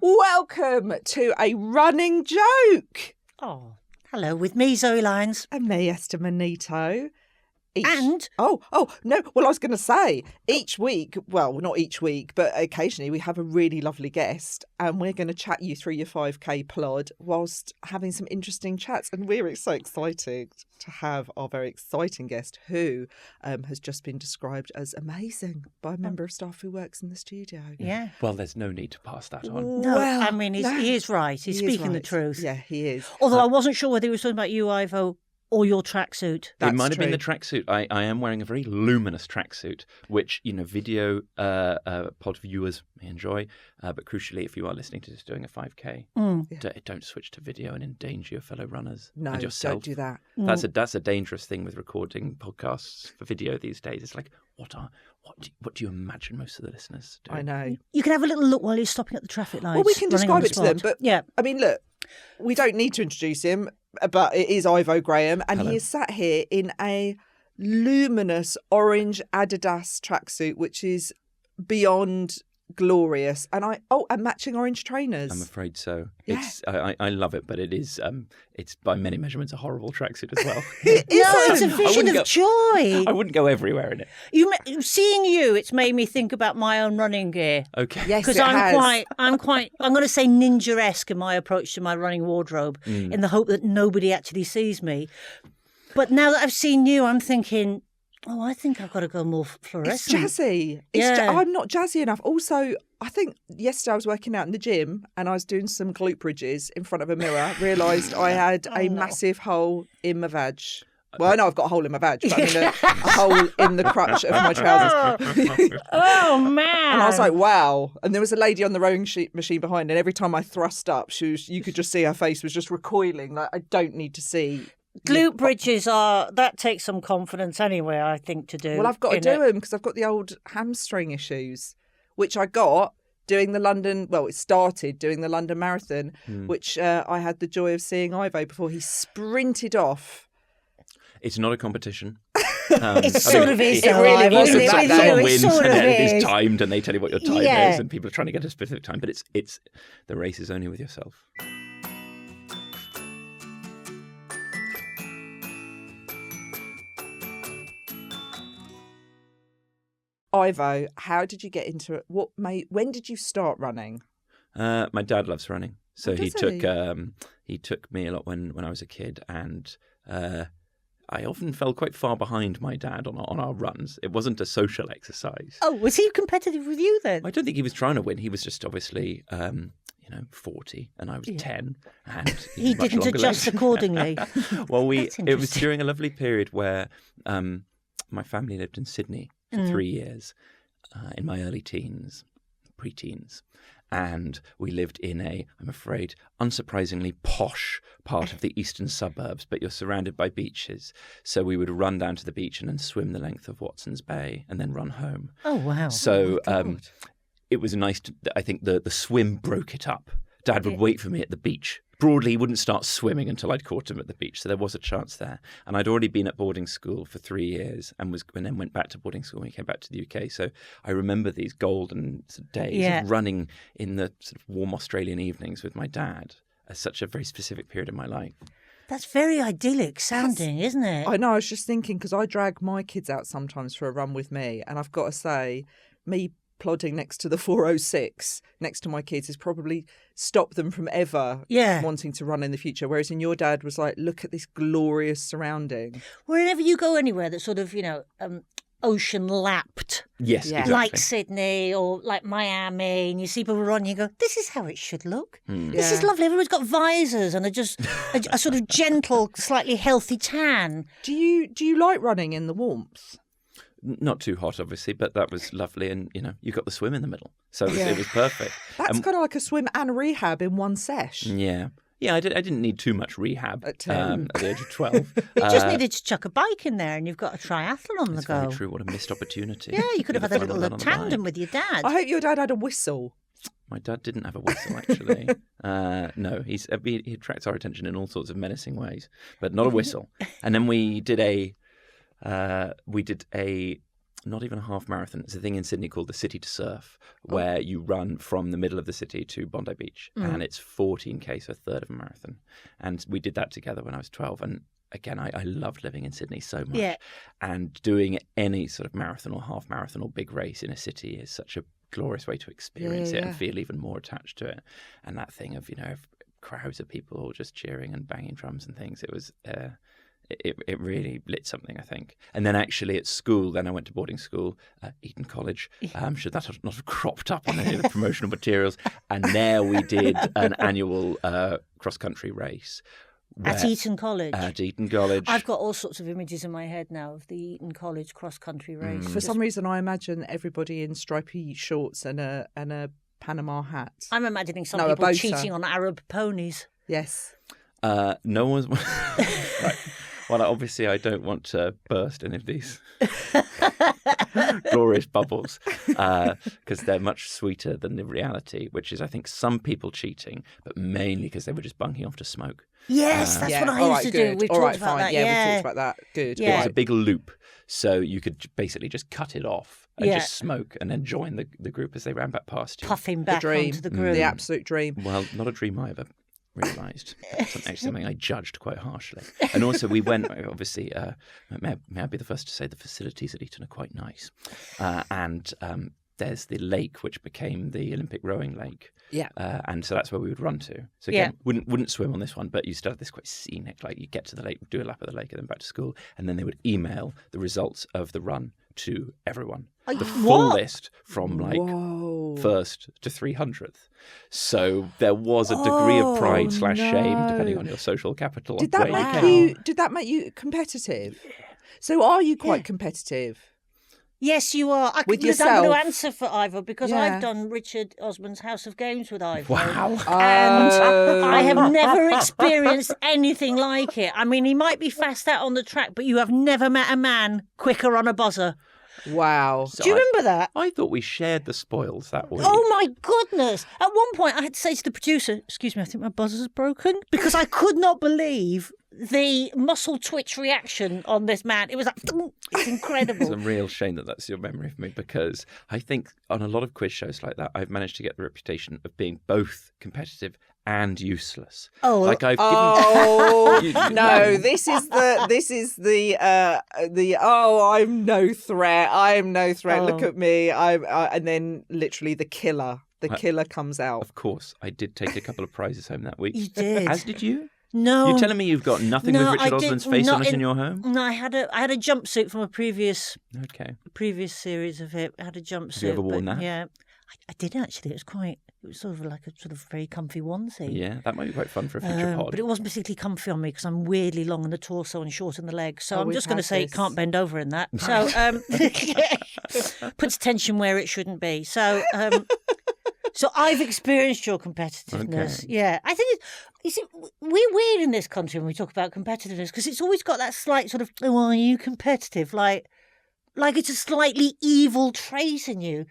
Welcome to a running joke. Oh, hello, with me, Zoe Lyons. And me, Esther Manito. And? Oh, no. Well, I was going to say, each week, well, not each week, but occasionally we have a really lovely guest and we're going to chat you through your 5K plod whilst having some interesting chats. And we're so excited to have our very exciting guest who has just been described as amazing by a member of staff who works in the studio. Yeah. Well, there's no need to pass that on. No, Well, I mean, he is right. He's speaking the truth. Yeah, he is. Although I wasn't sure whether he was talking about you, Ivo, or your tracksuit. It might have been the tracksuit. I am wearing a very luminous tracksuit, which, video pod viewers may enjoy. But crucially, if you are listening to this doing a 5K, don't switch to video and endanger your fellow runners and yourself. Don't do that. That's a dangerous thing with recording podcasts for video these days. It's like, what do you imagine most of the listeners do? I know. You can have a little look while he's stopping at the traffic lights. Well, we can describe it to them, but yeah. I mean, look, we don't need to introduce him, but it is Ivo Graham, and Hello. he is sat here in a luminous orange Adidas tracksuit, which is beyond glorious, and matching orange trainers. I'm afraid so. Yeah. It's I love it, but it is it's by many measurements a horrible tracksuit as well. It's a vision of joy. I wouldn't go everywhere in it. Seeing you, it's made me think about my own running gear. Okay. Yes, Because it I'm has. going to say ninja-esque in my approach to my running wardrobe, in the hope that nobody actually sees me. But now that I've seen you, I'm thinking, oh, I think I've got to go more fluorescent. It's jazzy. I'm not jazzy enough. Also, I think yesterday I was working out in the gym and I was doing some glute bridges in front of a mirror, realised I had a massive hole in my vag. Well, I know I've got a hole in my vag, but I mean a hole in the crutch of my trousers. Oh, man. And I was like, wow. And there was a lady on the rowing machine behind, and every time I thrust up, you could just see her face was just recoiling. Like, I don't need to see. Glute bridges that takes some confidence anyway, I think, to do. Well, I've got to do them because I've got the old hamstring issues, which I got doing the London, it started doing the London Marathon, which I had the joy of seeing Ivo before he sprinted off. It's not a competition. It sort of is. It really was. Someone wins sort and of then it is. is timed and they tell you what your time Yeah. is and people are trying to get a specific time. But it's the race is only with yourself. Ivo, how did you get into it? When did you start running? My dad loves running, so Oh, he does he took me a lot when I was a kid, and I often fell quite far behind my dad on our runs. It wasn't a social exercise. Oh, was he competitive with you then? I don't think he was trying to win. He was just obviously 40 and I was 10, and He much didn't longer adjust legs. accordingly. Well, That's it was interesting. during a lovely period where my family lived in Sydney for 3 years in my early teens, pre-teens. And we lived in I'm afraid, unsurprisingly posh part of the eastern suburbs, but you're surrounded by beaches. So we would run down to the beach and then swim the length of Watson's Bay and then run home. Oh, wow. So Oh, my God. it was nice I think the swim broke it up. Dad would wait for me at the beach. Broadly, he wouldn't start swimming until I'd caught him at the beach. So there was a chance there. And I'd already been at boarding school for 3 years and then went back to boarding school when we came back to the UK. So I remember these golden sort of days of running in the sort of warm Australian evenings with my dad as such a very specific period in my life. That's very idyllic sounding, isn't it? I know, I was just thinking, because I drag my kids out sometimes for a run with me, and I've got to say, me plodding next to the 406 next to my kids has probably stopped them from ever wanting to run in the future. Whereas in your dad was like, look at this glorious surrounding. Wherever you go anywhere that's sort of, ocean lapped, Yes, Yeah. exactly. like Sydney or like Miami, and you see people run, you go, this is how it should look. This is lovely. Everyone's got visors and a sort of gentle, slightly healthy tan. Do you like running in the warmth? Not too hot, obviously, but that was lovely. And, you got the swim in the middle. So it was perfect. That's kind of like a swim and rehab in one sesh. Yeah. Yeah, I didn't need too much rehab At 10. at the age of 12. You just needed to chuck a bike in there and you've got a triathlon on the That's go. very true. What a missed opportunity. Yeah, you could have had a Never thought little about that on the tandem bike. with your dad. I hope your dad had a whistle. My dad didn't have a whistle, actually. No, he attracts our attention in all sorts of menacing ways, but not a whistle. And then we did a not even a half marathon. It's a thing in Sydney called the City to Surf, where you run from the middle of the city to Bondi Beach, and it's 14k, so a third of a marathon. And we did that together when I was 12, and again, I loved living in Sydney so much. Yeah. And doing any sort of marathon or half marathon or big race in a city is such a glorious way to experience it and feel even more attached to it. And that thing of, crowds of people all just cheering and banging drums and things, it was... It really lit something, I think. And then actually at school, then I went to boarding school, Eton College. I'm sure that not have cropped up on any of the promotional materials. And there we did an annual cross-country race. At Eton College? At Eton College. I've got all sorts of images in my head now of the Eton College cross-country race. For some reason, I imagine everybody in stripy shorts and a Panama hat. I'm imagining some people cheating on Arab ponies. Yes. No one's... Right. Well, obviously, I don't want to burst any of these glorious bubbles because they're much sweeter than the reality, which is, I think, some people cheating, but mainly because they were just bunking off to smoke. Yes, that's what I used to do. We've talked about that. Yeah, we've talked about that. Good. Yeah. It was a big loop, so you could basically just cut it off and just smoke and then join the group as they ran back past you. Puffing back onto the group. The absolute dream. Well, not a dream I ever realised. Something I judged quite harshly. And also we went, obviously, may I be the first to say the facilities at Eton are quite nice. And there's the lake which became the Olympic rowing lake. Yeah. And so that's where we would run to. So again, wouldn't swim on this one, but you still have this quite scenic, like you get to the lake, do a lap of the lake and then back to school. And then they would email the results of the run to everyone. The full list from first to 300th. So there was a degree of pride / shame, depending on your social capital. Did that make you competitive? So are you quite competitive? Yes, you are. I'm going to answer for Ivor because I've done Richard Osman's House of Games with Ivor. Wow. And I have never experienced anything like it. I mean, he might be fast out on the track, but you have never met a man quicker on a buzzer. Wow. So do you remember that? I thought we shared the spoils that week. Oh, my goodness. At one point, I had to say to the producer, excuse me, I think my buzzer's broken, because I could not believe the muscle twitch reaction on this man. It was like, it's incredible. It's a real shame that that's your memory of me, because I think on a lot of quiz shows like that, I've managed to get the reputation of being both competitive and useless. Oh, like I've given. No, this is the I'm no threat. I am no threat. Look at me. And then literally the killer. The killer comes out. Of course, I did take a couple of prizes home that week. You did. As did you? No. You're telling me you've got nothing with Richard Osman's face on it in your home? No, I had a jumpsuit from a previous series of it. I had a jumpsuit. Have you ever worn that? Yeah, I did actually. It was sort of like a sort of very comfy onesie. Yeah, that might be quite fun for a future pod. But it wasn't particularly comfy on me because I'm weirdly long in the torso and short in the legs. So I'm just going to say it can't bend over in that. So puts tension where it shouldn't be. So so I've experienced your competitiveness. Okay. Yeah, I think we're weird in this country when we talk about competitiveness because it's always got that slight sort of, oh, are you competitive? Like it's a slightly evil trait in you.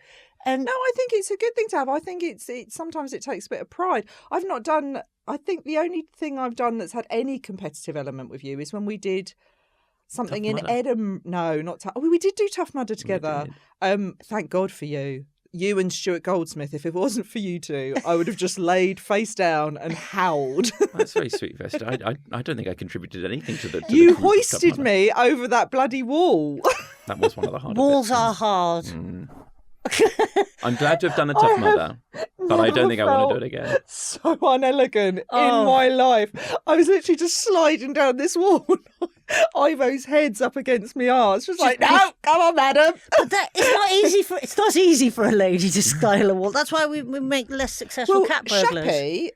And no, I think it's a good thing to have. I think it's sometimes it takes a bit of pride. I think the only thing I've done that's had any competitive element with you is when we did something in Edinburgh. No, not we did do Tough Mudder together. Thank God for you. You and Stuart Goldsmith. If it wasn't for you two, I would have just laid face down and howled. That's very sweet, Vesta. I don't think I contributed anything to the. You hoisted me over that bloody wall. That was one of the hardest. Walls are hard. Mm. I'm glad to have done a Tough Mudder, but I don't think I want to do it again. So unelegant in my life. I was literally just sliding down this wall. Ivo's head's up against my arse. Just like, no, come on, madam. But it's not easy for a lady to scale a wall. That's why we make less successful cat burglars. Shappy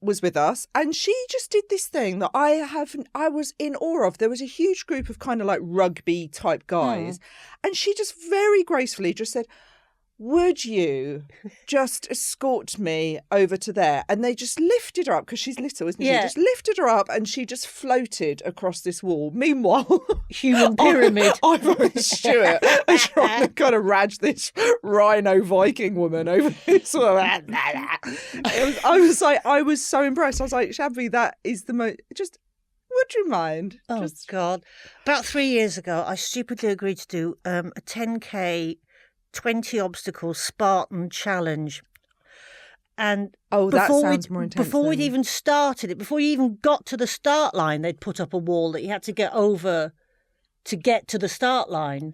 was with us and she just did this thing that I was in awe of. There was a huge group of kind of like rugby type guys and she just very gracefully just said, would you just escort me over to there? And they just lifted her up because she's little, isn't she? Just lifted her up and she just floated across this wall. Meanwhile, human pyramid. Ivo and Stuart are trying to kind of raj this rhino Viking woman over this. I was so impressed. I was like, Shabby, that is the most just Would you mind? Oh, God. About 3 years ago, I stupidly agreed to do a 10K, 20 obstacles Spartan challenge. And that sounds more intense. Before we'd even started it, before you even got to the start line, they'd put up a wall that you had to get over to get to the start line.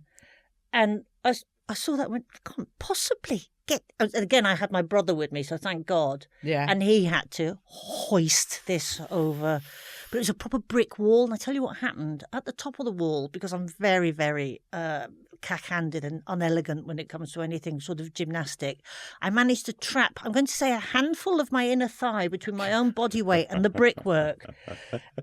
And I saw that and went, I can't possibly get... And again, I had my brother with me, so thank God. Yeah. And he had to hoist this over. But it was a proper brick wall. And I tell you what happened. At the top of the wall, because I'm very, very cack-handed and unelegant when it comes to anything sort of gymnastic, I managed to trap, I'm going to say, a handful of my inner thigh between my own body weight and the brickwork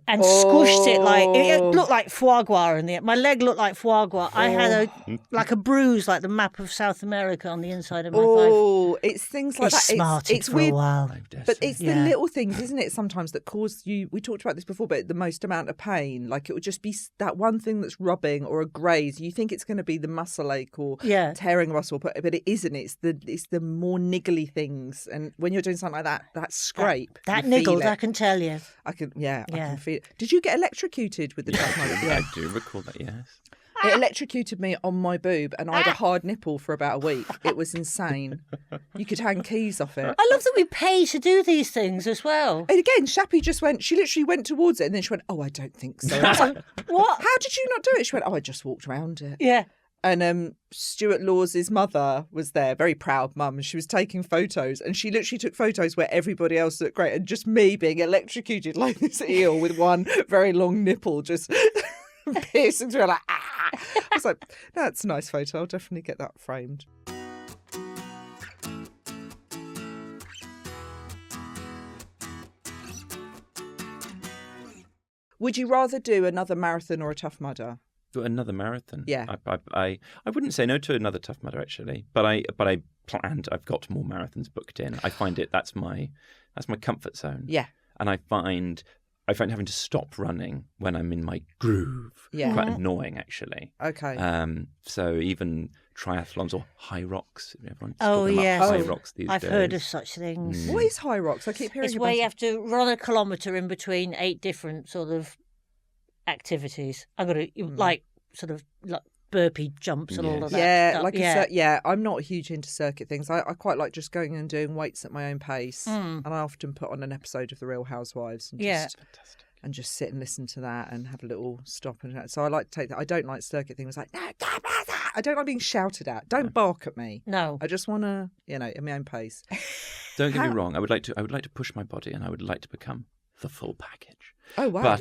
and squished it like... It looked like foie gras in the end. My leg looked like foie gras. I had a bruise like the map of South America on the inside of my thigh. Oh, it's things like It's that. smarted It's for weird. a while. But it's the little things, isn't it, sometimes that cause you, we talked about this before, but the most amount of pain. Like it would just be that one thing that's rubbing or a graze. You think it's going to be the muscle ache or tearing a muscle, but it isn't. It's the more niggly things. And when you're doing something like that scrape. That you feel niggled, it. I can tell you. I can feel it. Did you get electrocuted with the tough mudder? I do recall that, yes. It electrocuted me on my boob and I had a hard nipple for about a week. It was insane. You could hang keys off it. I love that we pay to do these things as well. And again, Shappy just went, she literally went towards it and then she went, oh, I don't think so. I was like, what? How did you not do it? She went, oh, I just walked around it. Yeah. And Stuart Laws's mother was there, very proud mum, and she was taking photos and she literally took photos where everybody else looked great and just me being electrocuted like this eel with one very long nipple just piercing through like, ah. I was like, that's a nice photo. I'll definitely get that framed. Would you rather do another marathon or a Tough Mudder? Another marathon. Yeah. I wouldn't say no to another Tough Mudder actually, but I planned. I've got more marathons booked in. I find that's my comfort zone. Yeah. And I find having to stop running when I'm in my groove Yeah. quite annoying actually. Okay. So even triathlons or high rocks. Everyone's Oh, talking about yes. high rocks these I've days. heard of such things. What is High Rocks? I keep hearing It's about where you it. have to run a kilometre in between 8 different sort of activities. I've got to, like, sort of like burpee jumps and all of that stuff. I'm not huge into circuit things. I quite like just going and doing weights at my own pace. And I often put on an episode of The Real Housewives and just sit and listen to that and have a little stop. And so I like to take that. I don't like circuit things like, no, I don't like being shouted at. Don't bark at me. No. I just want to, at my own pace. Don't get me wrong. I would like to push my body, and I would like to become the full package. Oh wow! But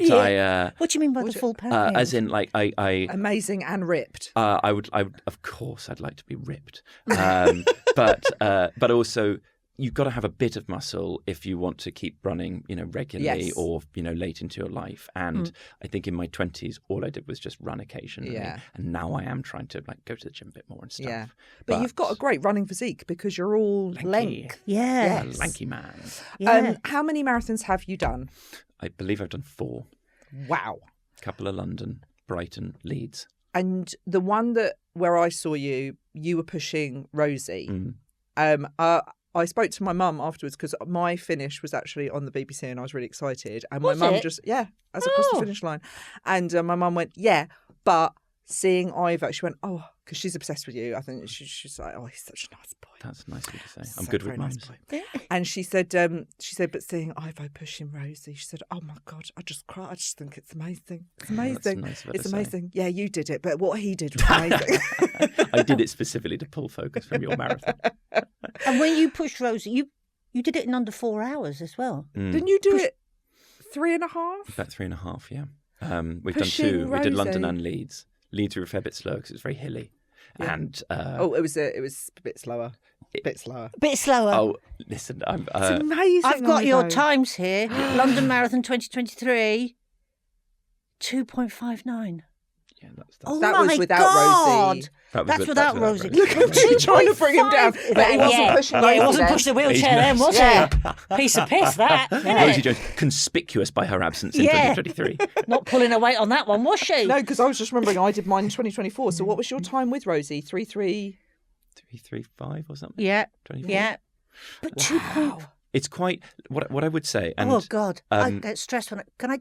what do you mean by the full package? as in, like I amazing and ripped. I would of course I'd like to be ripped, but also you've got to have a bit of muscle if you want to keep running, regularly or late into your life. And I think in my 20s, all I did was just run occasionally, and now I am trying to go to the gym a bit more and stuff. Yeah, but you've got a great running physique because you're all length. Yeah, lanky man. Yeah. How many marathons have you done? I believe I've done 4. Wow. A couple of London, Brighton, Leeds. And the one where I saw you were pushing Rosie. I spoke to my mum afterwards because my finish was actually on the BBC and I was really excited. And my mum across the finish line. And my mum went, but seeing Ivor, she went, oh, because she's obsessed with you. I think she's like, oh, he's such a nice boy. That's nice of you to say. I'm good with mums. Nice and she said, but seeing Ivo pushing Rosie, she said, oh my God, I just cry. I just think it's amazing. It's amazing. That's nice of her it's to say. amazing. Yeah, you did it, but what he did was amazing. I did it specifically to pull focus from your marathon. And when you pushed Rosie, you did it in under 4 hours as well. Didn't you do it 3.5? About 3.5, yeah. We've Pushing done 2. We did Rosie. London and Leeds. Leeds we were a fair bit slower because it was very hilly. Yeah. And it was a bit slower. Bit slower. Bit slower. Oh, listen, it's amazing. I've got your times here. London Marathon 2023, 2.59. Yeah, that's that was without God. Rosie. That's without Rosie. Look at you trying to bring him down. But he wasn't pushing Rosie. He wasn't then. pushing the wheelchair then, was he? Piece of piss, that. Rosie Jones, conspicuous by her absence in 2023. Not pulling her weight on that one, was she? No, because I was just remembering I did mine in 2024. So what was your time with Rosie? 3.3? 3.35 or something? Yeah. 24? Yeah. But Wow. It's quite, what I would say. And, oh, God. I get stressed when can I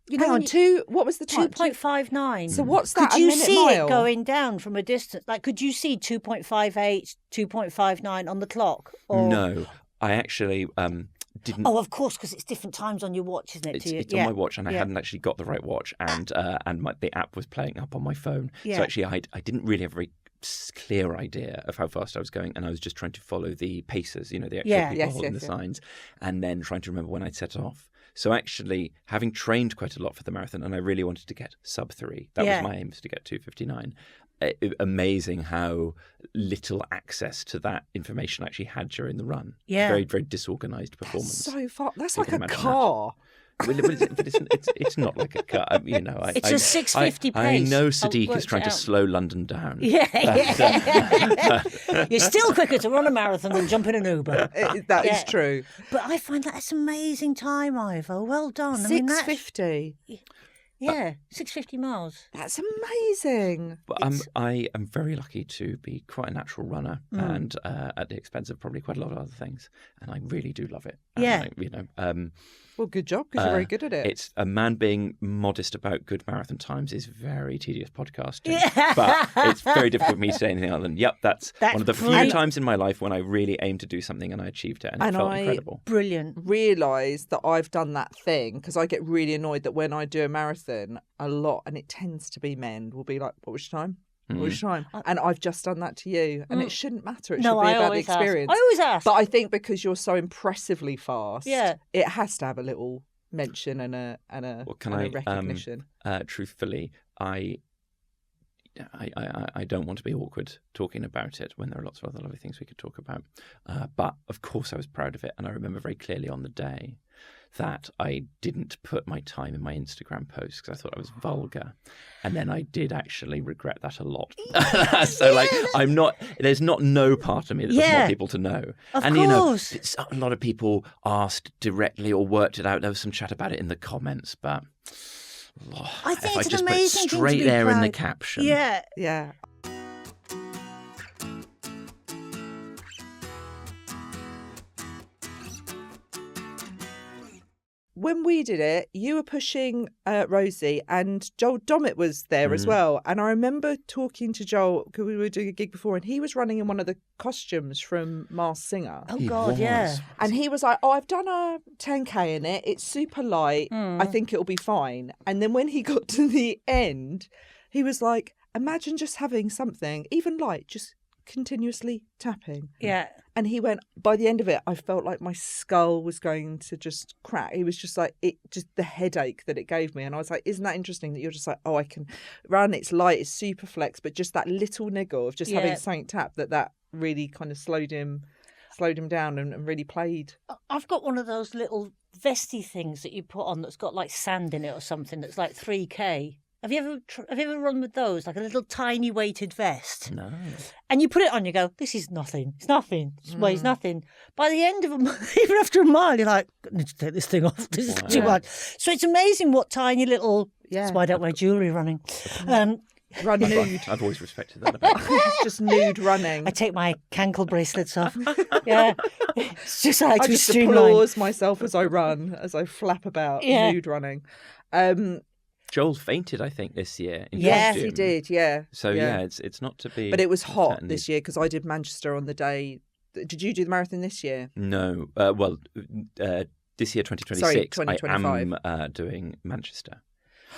You Hang know, on, what was the time? 2.59. So what's Could that? you a minute see mile? it going down from a distance? Like, could you see 2.58, 2.59 on the clock? Or... No, I actually didn't. Oh, of course, because it's different times on your watch, isn't it? It's on my watch, and I hadn't actually got the right watch, and the app was playing up on my phone. Yeah. So actually, I didn't really have a very clear idea of how fast I was going, and I was just trying to follow the paces, the actual people holding the signs, and then trying to remember when I'd set off. So actually, having trained quite a lot for the marathon, and I really wanted to get sub 3. That was my aim, was to get 2:59. Amazing how little access to that information I actually had during the run. Yeah. Very, very disorganised performance. So far, that's You like can a imagine car. But it's not like a car. It's a 6:50 pace. I know Sadiq I'll is trying work to it out. slow London down. Yeah. You're still quicker to run a marathon than jump in an Uber. That is true. But I find that's amazing time, Ivo. Well done. I mean, 6:50. 650 miles. That's amazing. But I am very lucky to be quite a natural runner, and at the expense of probably quite a lot of other things, and I really do love it. Yeah. Well, good job, because you're very good at it. It's a man being modest about good marathon times is very tedious podcasting. Yeah. But it's very difficult for me to say anything other than, that's one of the few brilliant. times in my life when I really aimed to do something and I achieved it, and it felt incredible. Brilliant. Realise that I've done that thing, because I get really annoyed that when I do a marathon a lot, and it tends to be men, will be like, what was your time? What was your time? And I've just done that to you, and it shouldn't matter. It should be about the experience. I always ask. But I think because you're so impressively fast, Yeah. it has to have a little mention and a recognition. Truthfully, I don't want to be awkward talking about it when there are lots of other lovely things we could talk about. But of course I was proud of it, and I remember very clearly on the day that I didn't put my time in my Instagram post because I thought I was vulgar, and then I did actually regret that a lot. So there's not no part of me that doesn't want people to know. Of and course. A lot of people asked directly or worked it out. There was some chat about it in the comments, but I think if it's I just an put it amazing thing to straight be there in the proud. caption. Yeah. Yeah. When we did it, you were pushing Rosie, and Joel Dommett was there as well. And I remember talking to Joel, because we were doing a gig before, and he was running in one of the costumes from Masked Singer. Oh, God, yeah. And he was like, I've done a 10K in it. It's super light. I think it'll be fine. And then when he got to the end, he was like, imagine just having something, even light, just continuously tapping. Yeah. And he went, by the end of it, I felt like my skull was going to just crack. He was just like, the headache that it gave me. And I was like, isn't that interesting that you're just like, I can run, it's light, it's super flex, but just that little niggle of just having something tap that really kind of slowed him down and really played. I've got one of those little vesty things that you put on that's got like sand in it or something that's like 3K. Have you ever run with those, like a little tiny weighted vest? No. And you put it on, you go, this is nothing. It's nothing. This weighs nothing. By the end of a mile, even after a mile, you're like, I need to take this thing off. This is too much. So it's amazing what tiny little. That's why I don't wear jewellery running. Run nude. I've always respected that about you. Just nude running. I take my cankle bracelets off. Yeah. It's just like I to just streamline. applause myself as I run, as I flap about nude running. Joel fainted, I think, this year. In Yes, costume. he did. Yeah. So it's not to be. But it was hot threatened. this year because I did Manchester on the day. Did you do the marathon this year? No. This year, 2026, Sorry, 2025. I am doing Manchester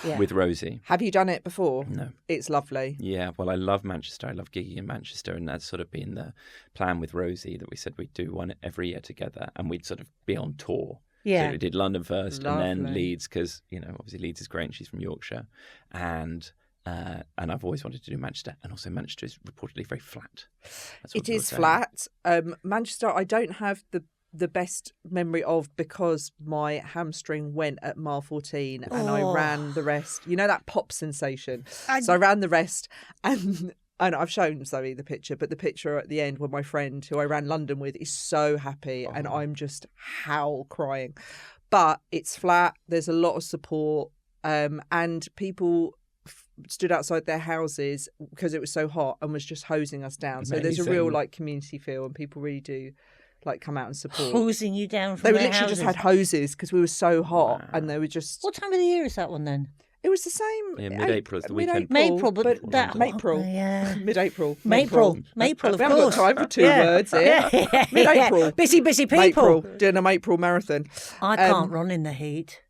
Yeah. with Rosie. Have you done it before? No. It's lovely. Yeah, well, I love Manchester. I love gigging in Manchester, and that's sort of been the plan with Rosie, that we said we'd do one every year together, and we'd sort of be on tour. Yeah. So we did London first, and then Lovely. Leeds, because obviously Leeds is great, and she's from Yorkshire, and I've always wanted to do Manchester, and also Manchester is reportedly very flat. That's what It people is are saying. flat. Manchester, I don't have the best memory of because my hamstring went at mile 14 and I ran the rest. You know that pop sensation? So I ran the rest and I've shown Zoe the picture, but the picture at the end where my friend who I ran London with is so happy and I'm just howl crying. But it's flat. There's a lot of support and people stood outside their houses because it was so hot and was just hosing us down. So there's a real like community feel and people really do like come out and support. Hosing you down from They were their literally houses. just had hoses because we were so hot, and they were just. What time of the year is that one then? It was the same. Yeah, mid-April is the weekend. April, but that April, yeah. mid-April, April, of we haven't course. got time for two words here. Yeah. Mid-April, busy people. April, doing an April marathon. I can't run in the heat.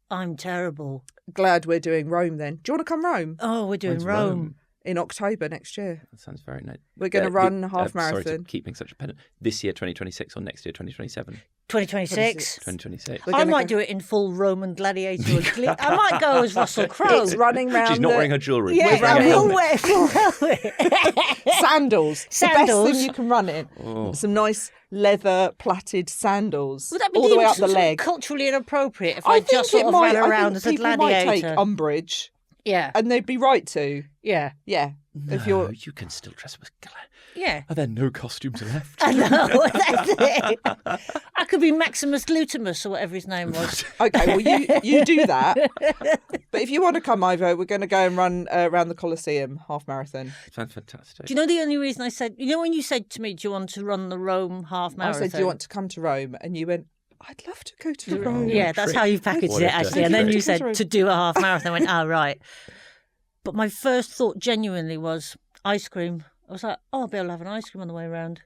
I'm terrible. Glad we're doing Rome then. Do you want to come Rome? Oh, we're doing When's Rome. In October next year. That sounds very nice. We're going to run half Sorry marathon. to keeping such a pen. This year, 2026, or next year, 2027? 2026. 2026. I might do it in full Roman gladiator. I might go as Russell Crowe. It's running round. She's not wearing her jewellery. Yeah, She's wearing a I will helmet. wear full helmet. Sandals. The best Sandals. thing you can run in. Oh. Some nice leather plaited sandals. Would that be all the way up sort the of leg. culturally inappropriate if I I think just sort it of might. ran I around think as a people might take gladiator? umbrage, Yeah, and they'd be right to. yeah, Yeah. No, If you're. you can still dress up as yeah. Are there no costumes left? I know, that's it. I could be Maximus Glutimus or whatever his name was. Okay, well, you do that. But if you want to come over, we're going to go and run around the Colosseum half marathon. Sounds fantastic. Do you know the only reason I said, when you said to me, do you want to run the Rome half marathon? I said, do you want to come to Rome? And you went, I'd love to go to Rome. Yeah, that's how you packaged What it, a actually. And then dirty you said trick. to do a half marathon. I went, oh, right. But my first thought genuinely was ice cream. I was like, oh, I'll be able to have an ice cream on the way around.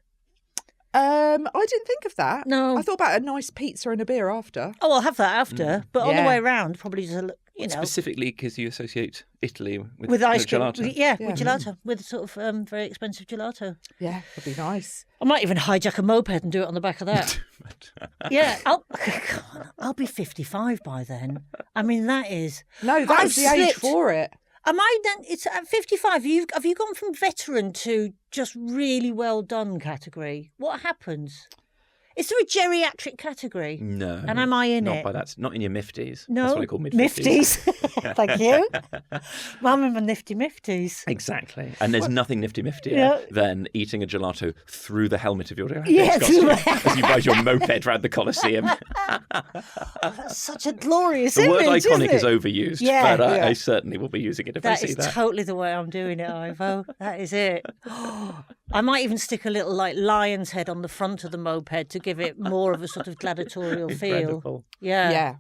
I didn't think of that. No. I thought about a nice pizza and a beer after. Oh, I'll have that after. But on the Yeah. way around, probably just, Specifically because you associate Italy with ice cream. gelato. Yeah, Yeah. with gelato. With sort of very expensive gelato. Yeah, that'd be nice. I might even hijack a moped and do it on the back of that. Yeah, I'll be 55 by then. I mean, that is... No, that's I've the age slipped. for it. Am I then? It's at 55. Have you gone from veteran to just really well done category? What happens? Is there a geriatric category? No. And am I in not it? By that. Not in your mifties. No. That's what I call mid-50s. Mifties. Thank you. Well, I'm in my nifty mifties. Exactly. And there's nothing nifty-miftier Yeah. than eating a gelato through the helmet of your Yeah, costume as you ride your moped around the Colosseum. That's such a glorious The word image, iconic isn't is it? overused, Yeah. but Yeah. I certainly will be using it if I That see is that. totally the way I'm doing it, Ivo. That is it. I might even stick a little Lyons head on the front of the moped to give it more of a sort of gladiatorial feel. Incredible. Yeah. Yeah.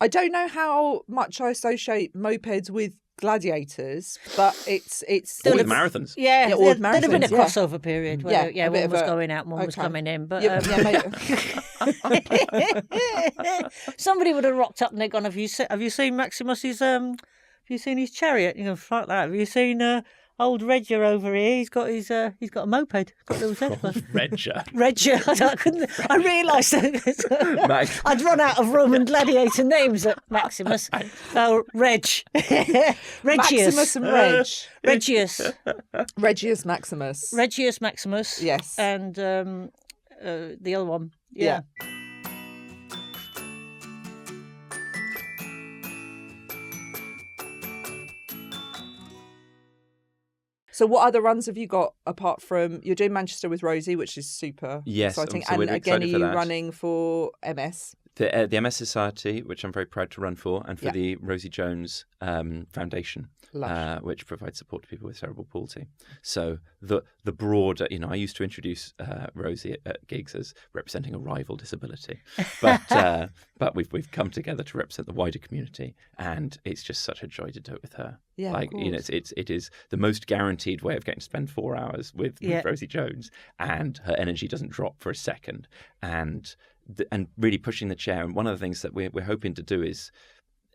I don't know how much I associate mopeds with gladiators, but it's Or with marathons. Yeah, Yeah, or there'd have been a marathons, yeah. crossover period where Yeah, a bit one of was a- going out and one was okay. coming in. But yeah, somebody would have rocked up and they'd gone, have you seen Maximus's have you seen his chariot? You know, like that. Have you seen old Regia over here? He's got a moped. He's got a little Tesla. Regia. Regia. I realised that Max. I'd run out of Roman gladiator names at Maximus. Oh, Reg. Regius. Maximus and Reg. Regius. Regius Maximus. Regius Maximus. Yes. And the other one. Yeah. So what other runs have you got apart from you're doing Manchester with Rosie, which is super Yes, exciting, so we're and again, are excited for you that. running for MS? The MS Society, which I'm very proud to run for, and for Yeah. the Rosie Jones Foundation, Lush. which provides support to people with cerebral palsy. So the broader, I used to introduce Rosie at gigs as representing a rival disability, but we've come together to represent the wider community, and it's just such a joy to do it with her. Yeah, of like course. it is the most guaranteed way of getting to spend 4 hours with Rosie Jones, and her energy doesn't drop for a second, and really pushing the chair. And one of the things that we're hoping to do is,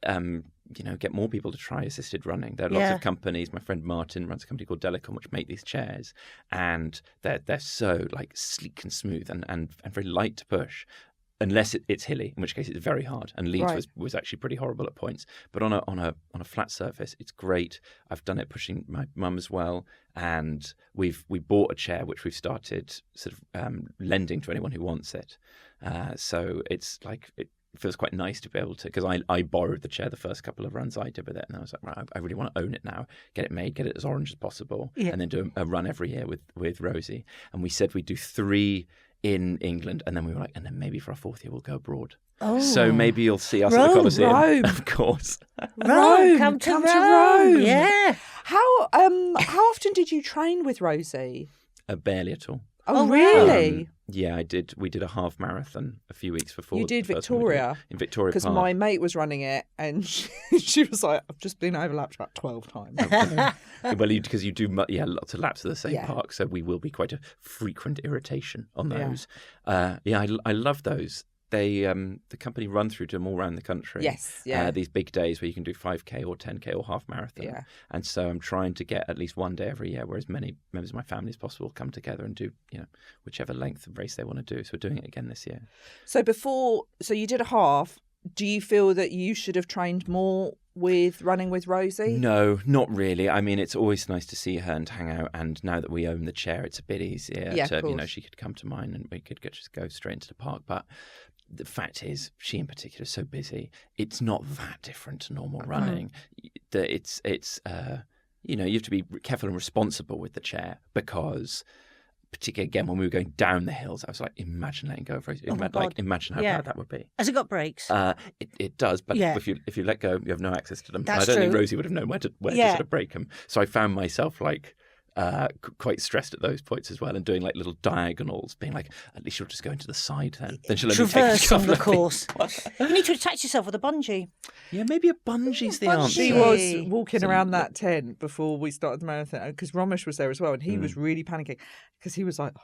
get more people to try assisted running. There are lots of companies. My friend Martin runs a company called Delicon, which make these chairs, and they're so like sleek and smooth and very light to push. Unless it's hilly, in which case it's very hard. And Leeds Right. was actually pretty horrible at points. But on a flat surface, it's great. I've done it pushing my mum as well, and we bought a chair which we've started sort of lending to anyone who wants it. So it's like it feels quite nice to be able to, because I borrowed the chair the first couple of runs I did with it, and I was like, right, I really want to own it now, get it made, get it as orange as possible, and then do a run every year with Rosie. And we said we'd do 3 in England, and then we were like, and then maybe for our 4th year we'll go abroad. Oh. So maybe you'll see us at the Colosseum. Rome. Of course. Rome, come to Rome. Yeah. How often did you train with Rosie? Barely at all. Oh, wow. really? Yeah, I did. We did a half marathon a few weeks before. You did the first one we did Victoria? in Victoria Because Park. my mate was running it, and she was like, "I've just been overlapped about 12 times." Well, because you do, lots of laps of the same Yeah. park, so we will be quite a frequent irritation on those. I love those. They, the company run through to them all around the country. Yes, yeah. These big days where you can do 5K or 10K or half marathon. Yeah. And so I'm trying to get at least one day every year where as many members of my family as possible come together and do, whichever length of race they want to do. So we're doing it again this year. So you did a half. Do you feel that you should have trained more with running with Rosie? No, not really. I mean, it's always nice to see her and hang out. And now that we own the chair, it's a bit easier. Yeah, of course. She could come to mine and we could just go straight into the park. But the fact is, she in particular is so busy. It's not that different to normal running. That it's you have to be careful and responsible with the chair because, particularly again when we were going down the hills, I was like, imagine letting go of Rosie. Imagine how bad that would be. Has it got brakes? It does, but Yeah. if you let go, you have no access to them. That's I don't think true. Rosie would have known where to sort of break them. So I found myself quite stressed at those points as well, and doing like little diagonals, being like, at least she'll just go into the side then she'll only take a Traverse on couple the of course. feet. You need to attach yourself with a bungee. Yeah, maybe a bungee's the Bungee. answer. She Hey. was walking around that tent before we started the marathon because Romesh was there as well, and he was really panicking because he was like, I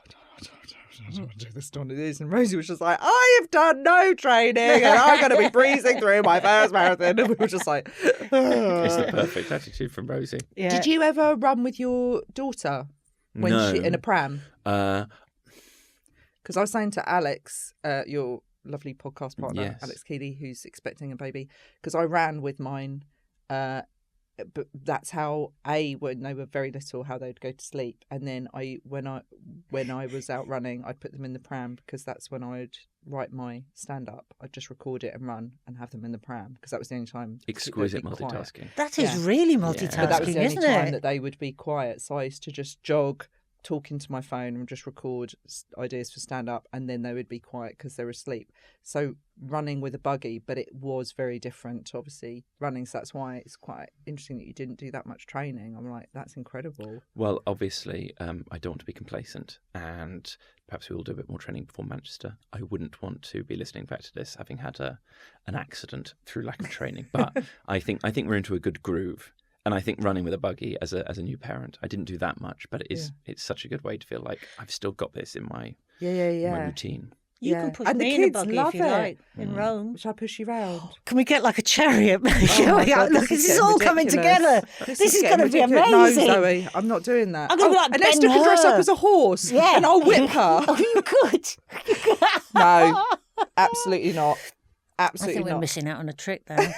don't want to do this, don't want to do this. And Rosie was just like, I have done no training and I'm going to be breezing through my first marathon. And we were just like, It's the perfect attitude from Rosie. Yeah. Did you ever run with your daughter when No. she in a pram? Uh, Because I was saying to Alex, your lovely podcast partner, Yes. Alex Keeley, who's expecting a baby, because I ran with mine, but that's how when they were very little, how they'd go to sleep, and then when I was out running, I'd put them in the pram because that's when I'd write my stand up. I'd just record it and run and have them in the pram because that was the only time. exquisite they'd be quiet. multitasking. That is Yeah. really But multitasking, But that was the only isn't time it? that they would be quiet. So I used to just jog, talk into my phone and just record ideas for stand up, and then they would be quiet because they were asleep. So running with a buggy, but it was very different to obviously running. So that's why it's quite interesting that you didn't do that much training. I'm like, that's incredible. Well, obviously, I don't want to be complacent, and perhaps we will do a bit more training before Manchester. I wouldn't want to be listening back to this having had an accident through lack of training, but I think we're into a good groove. And I think running with a buggy as a new parent, I didn't do that much, but it's such a good way to feel like I've still got this in my my routine. You Yeah. can push And the me in a kids buggy love if you it. like in Rome. Shall I push you round? Can we get like a chariot? my Shall we? God, Look, this is getting all coming ridiculous. together. This is getting going to be ridiculous. amazing. No, Zoe, I'm not doing that. I'm gonna be like and Esther Ben can dress up Hur. as a horse, Yeah. and I'll whip her. Oh, you could. No, absolutely not. I Absolutely think we're not. missing out on a trick there.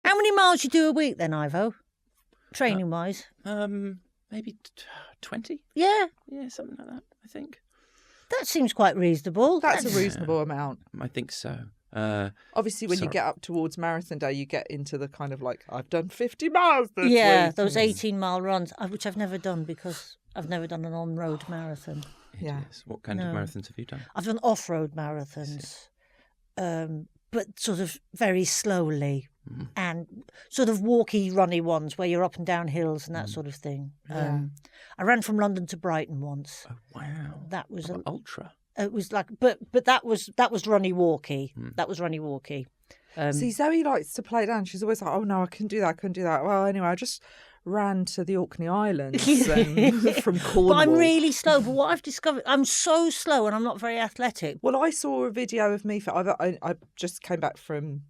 How many miles you do a week then, Ivo? Training wise? Maybe 20? Yeah, Yeah, something like that, I think. that seems quite reasonable. That's a reasonable amount. I think so. Obviously, when you Sorry. get up towards marathon day, you get into the kind of like, I've done 50 miles this yeah, week. those 18-mile runs, which I've never done because I've never done an on-road marathon. Yeah. Yes. What kind of No. marathons have you done? I've done off-road marathons, but sort of very slowly and sort of walky, runny ones where you're up and down hills and that sort of thing. Yeah. I ran from London to Brighton once. Oh, wow. That was What, ultra. it was like, but that was runny walky. That was runny walky. See, Zoe likes to play down. She's always like, oh no, I couldn't do that. Well, anyway, I just ran to the Orkney Islands and from Cornwall. But I'm really slow. But what I've discovered, I'm so slow and I'm not very athletic. Well, I saw a video of me. I just came back from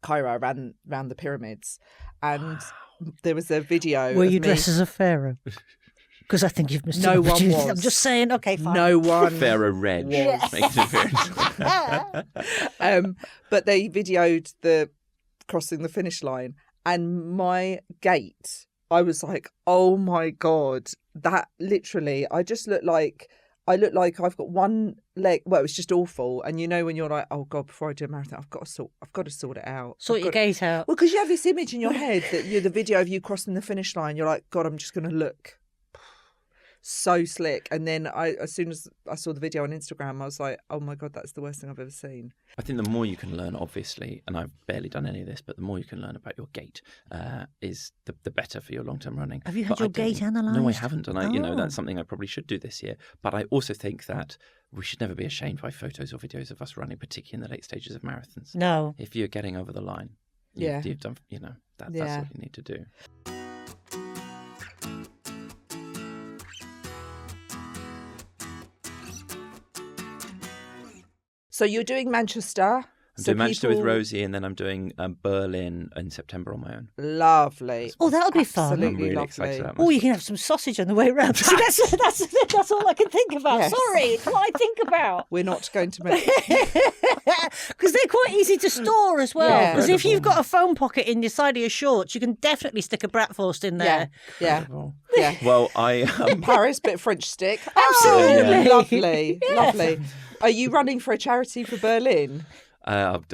Cairo. I ran round the pyramids, and there was a video. Were of you me. dressed as a pharaoh? Because I think you've missed No an one opportunity. was. I'm just saying. Okay, fine. No one. Pharaoh Reg was. makes an appearance. But they videoed the crossing the finish line, and my gait. I was like, oh my God, that literally. I look like I've got one leg. Well, it was just awful. And you know when you're like, oh God, before I do a marathon, I've got to sort it out. Sort your gait out. Well, because you have this image in your head that you're the video of you crossing the finish line. You're like, God, I'm just going to look so slick. And then as soon as I saw the video on Instagram, I was like, oh my God, that's the worst thing I've ever seen. I think the more you can learn, obviously, and I've barely done any of this, but the more you can learn about your gait is the better for your long-term running. Have you had your gait analysed? No, I haven't. And that's something I probably should do this year. But I also think that we should never be ashamed by photos or videos of us running, particularly in the late stages of marathons. No. If you're getting over the line, you've done, that's what you need to do. So you're doing Manchester. I'm doing Manchester with Rosie, and then I'm doing Berlin in September on my own. Lovely. Oh, that'll be fun. Absolutely I'm really lovely. excited about Oh, you can have some sausage on the way round. See, that's all I can think about. Yes. Sorry, it's what I think about. We're not going to make... Because they're quite easy to store as well. Yeah. Because if you've got a phone pocket in the side of your shorts, you can definitely stick a bratwurst in there. Yeah. Well, I Paris, bit of French stick. Absolutely. Lovely. Lovely. Are you running for a charity for Berlin?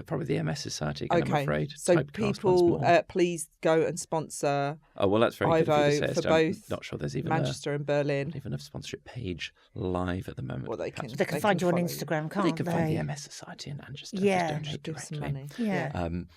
probably the MS Society again, I'm afraid. So Typecast once people, more. please go and sponsor Oh, well, that's very good of you to say, for Esther. both I'm not sure there's even Manchester and Berlin. even a sponsorship page live at the moment. Well, they Perhaps They can find you on follow Instagram, can't they can find the MS Society in Manchester. Yeah. Just donate Give some directly. money.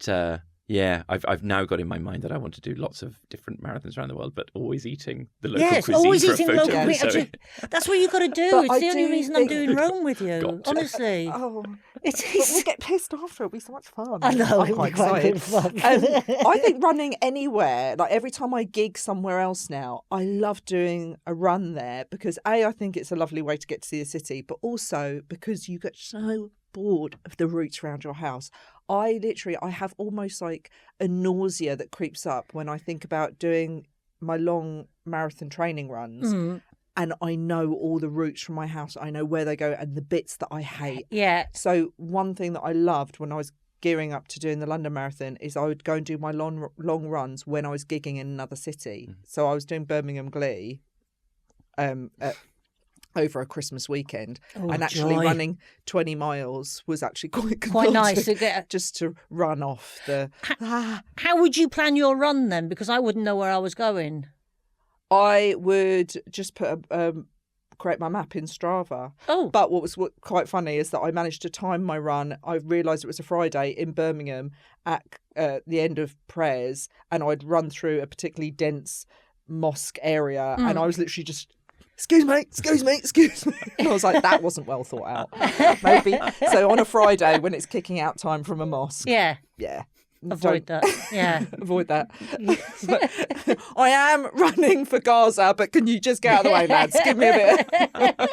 Yeah. Yeah, I've now got in my mind that I want to do lots of different marathons around the world, but always eating the local cuisine always for eating a photo. local cuisine. That's what you've got to do. But It's I the only do reason I'm think- doing Rome with you. Got to. Honestly. Oh, It but is. we'll get pissed after. It'll be so much fun. I know, I'm it'll be quite quite good excited. fun. I think running anywhere, like every time I gig somewhere else now, I love doing a run there because I think it's a lovely way to get to see the city, but also because you get so bored of the routes around your house. I have almost like a nausea that creeps up when I think about doing my long marathon training runs. Mm. And I know all the routes from my house. I know where they go and the bits that I hate. Yeah. So one thing that I loved when I was gearing up to doing the London Marathon is I would go and do my long runs when I was gigging in another city. So I was doing Birmingham Glee over a Christmas weekend, Oh, and actually joy. running 20 miles was actually Quite nice to get. just to run off the... How would you plan your run then? Because I wouldn't know where I was going. I would just create my map in Strava. Oh. But what was quite funny is that I managed to time my run. I realised it was a Friday in Birmingham at the end of prayers, and I'd run through a particularly dense mosque area, and I was literally just... Excuse me. And I was like, that wasn't well thought out. Maybe. So on a Friday when it's kicking out time from a mosque. Yeah. Yeah. Avoid that. Yeah. Avoid that. But I am running for Gaza, but can you just get out of the way, lads? Give me a bit.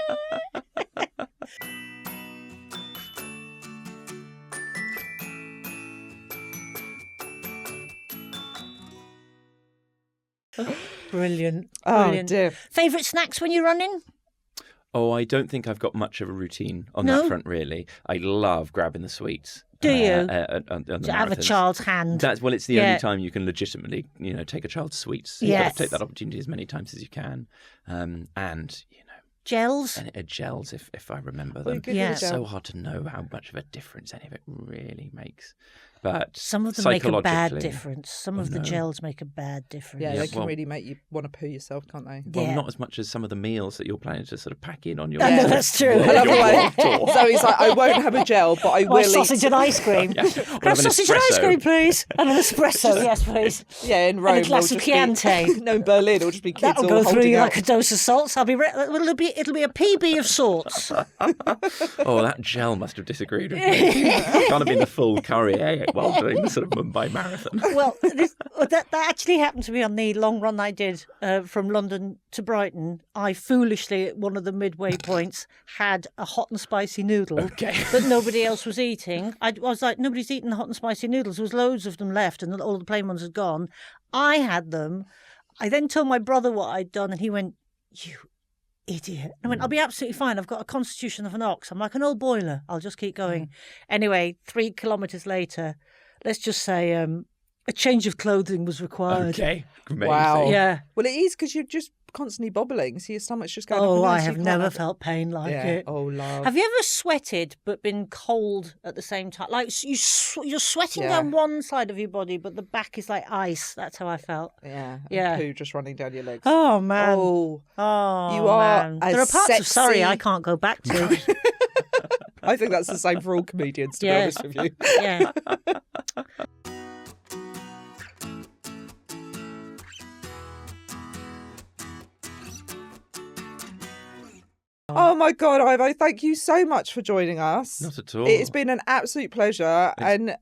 Brilliant. Oh, Brilliant. dear. Favourite snacks when you're running? Oh, I don't think I've got much of a routine on No? that front, really. I love grabbing the sweets. Do you? On the To have a marathons. child's hand. It's the Yeah. only time you can legitimately, take a child's sweets. Yes. You've got to take that opportunity as many times as you can. And Gels? and gels, if I remember Well, them. good Yeah. with a It's gel. so hard to know how much of a difference any of it really makes. But Some of them make a bad psychologically- difference. Some of the no. gels make a bad difference. Yeah, they can well- really make you want to poo yourself, can't they? Well, Yeah. not as much as some of the meals that you're planning to sort of pack in on your. I know, Yeah. that's true. I love the your way walk tour. Zoe's like, I won't have a gel, but I Or will sausage eat. and ice cream. Yeah. Can I We'll have have an sausage and ice espresso. cream, please? And an espresso, yes, please. Yeah, in Rome. And a glass it'll of just be- Chianti. No, in Berlin, it'll just be kids That'll all go through holding you out. like a dose of salts. It'll be a PB of sorts. Oh, that gel must have disagreed with me. Can't have been the full curry while doing the sort of Mumbai marathon. Well, that actually happened to me on the long run I did from London to Brighton. I foolishly, at one of the midway points, had a hot and spicy noodle Okay. that nobody else was eating. I was like, nobody's eating the hot and spicy noodles. There was loads of them left and all the plain ones had gone. I had them. I then told my brother what I'd done and he went, "You idiot." I went, "I'll be absolutely fine. I've got a constitution of an ox. I'm like an old boiler. I'll just keep going." Anyway, 3 kilometres later, let's just say a change of clothing was required. Okay. Amazing. Wow. Yeah. Well, it is because you've just constantly bobbling, so your stomach's just going up and Oh, down, I so you have can't never have- felt pain like Yeah. it. Oh, love. Have you ever sweated but been cold at the same time? Like you're sweating Yeah. down one side of your body, but the back is like ice. That's how I felt. Yeah. And Yeah. poo just running down your legs. Oh man. Oh, Oh, you are man. a There are parts of Surrey sexy- I can't go back to. I think that's the same for all comedians, to be Yeah. honest with you. Yeah. Oh my God, Ivo, thank you so much for joining us. Not at all. It's been an absolute pleasure, and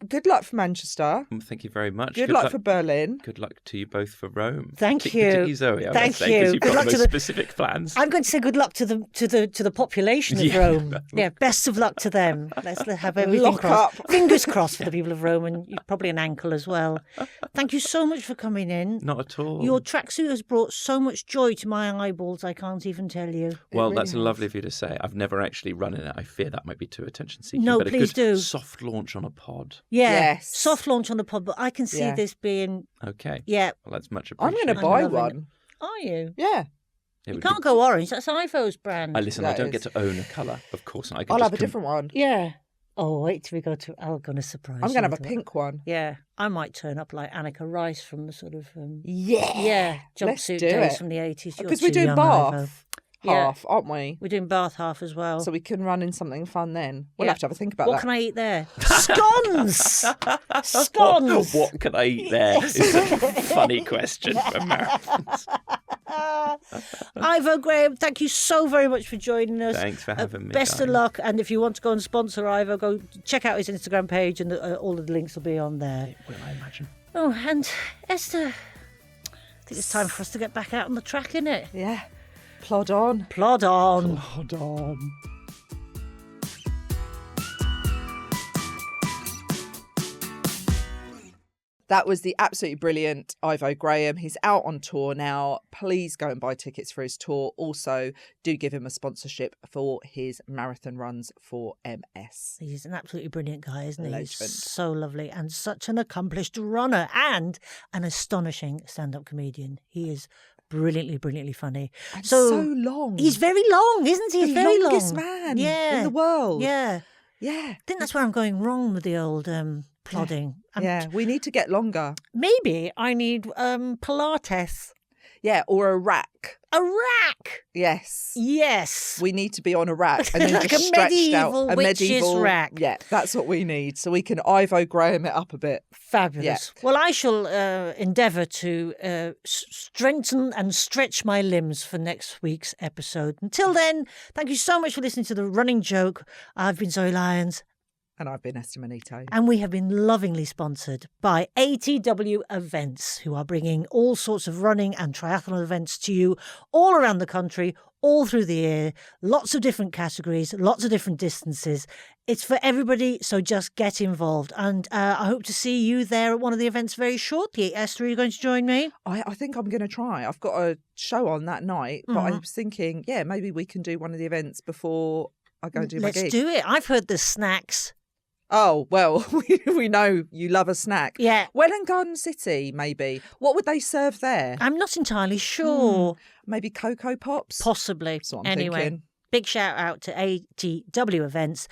good luck for Manchester. Thank you very much. Good luck for Berlin. Good luck to you both for Rome. Thank Particularly you. Zoe, I Thank must say, because you. you've Good got luck the to most the- specific plans. I'm going to say good luck to the population of Yeah. Rome. Yeah, best of luck to them. Let's have everything Lock crossed. up. Fingers crossed for the people of Rome, and probably an ankle as well. Thank you so much for coming in. Not at all. Your tracksuit has brought so much joy to my eyeballs, I can't even tell you. Well, really that's has. lovely of you to say. I've never actually run in it. I fear that might be too attention-seeking. No, but please a good do. soft launch on a pod. Yeah, Yes. soft launch on the pod, but I can see Yeah. this being, Okay. yeah. Well, that's much I'm appreciated. going to buy I'm loving one. Are you? Yeah. It You would can't be- go orange. That's Ivo's brand. I listen. I That don't is- get to own a colour. Of course not. I can I'll just have a different one. Yeah. Oh, wait till we go to. I'm going to surprise. I'm you going to have a with that. pink one. Yeah, I might turn up like Annika Rice from the sort of Yeah. Let's jumpsuit do days it. from the 80s. You're Because we're too doing young, Ivo. Bath Yeah. half, aren't we? We're doing Bath half as well. So we can run in something fun then. We'll Yeah. have to have a think about what that. can I eat there? Scones. Scones. What can I eat there? Is a funny question for marathons. Ivo Graham, thank you so very much for joining us. Thanks for having me. Best of darling. luck, and if you want to go and sponsor Ivo, go check out his Instagram page, and all of the links will be on there. Will I imagine? Oh, and Esther, I think it's time for us to get back out on the track, innit? Yeah. Plod on. Plod on. Plod on. That was the absolutely brilliant Ivo Graham. He's out on tour now. Please go and buy tickets for his tour. Also, do give him a sponsorship for his marathon runs for MS. He's an absolutely brilliant guy, isn't he? He's Legend. so lovely and such an accomplished runner and an astonishing stand-up comedian. He is brilliantly funny. And So, so long. He's very long, isn't he? He's the very longest long. man Yeah. in the world. Yeah. Yeah. I think that's where I'm going wrong with the old plodding. Yeah, we need to get longer. Maybe I need Pilates. Yeah, or a rack. A rack. Yes. Yes. We need to be on a rack and then Like just a stretched out. medieval witch's rack. Yeah, that's what we need. So we can Ivo Graham it up a bit. Fabulous. Yeah. Well, I shall endeavour to strengthen and stretch my limbs for next week's episode. Until then, thank you so much for listening to The Running Joke. I've been Zoe Lyons, And I've been Esther Manito. and we have been lovingly sponsored by ATW Events, who are bringing all sorts of running and triathlon events to you all around the country, all through the year. Lots of different categories, lots of different distances. It's for everybody, so just get involved. And I hope to see you there at one of the events very shortly. Esther, are you going to join me? I think I'm going to try. I've got a show on that night, but I was thinking, yeah, maybe we can do one of the events before I go and do my Let's gig. do it. I've heard there's snacks. Oh, well, we know you love a snack. Yeah. Welland Garden City, maybe. What would they serve there? I'm not entirely sure. Maybe Cocoa Pops? Possibly. That's what I'm anyway. thinking. Big shout out to ATW Events.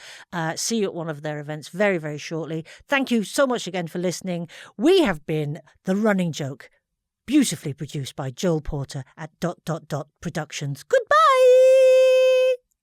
See you at one of their events very, very shortly. Thank you so much again for listening. We have been The Running Joke, beautifully produced by Joel Porter at Productions. Goodbye.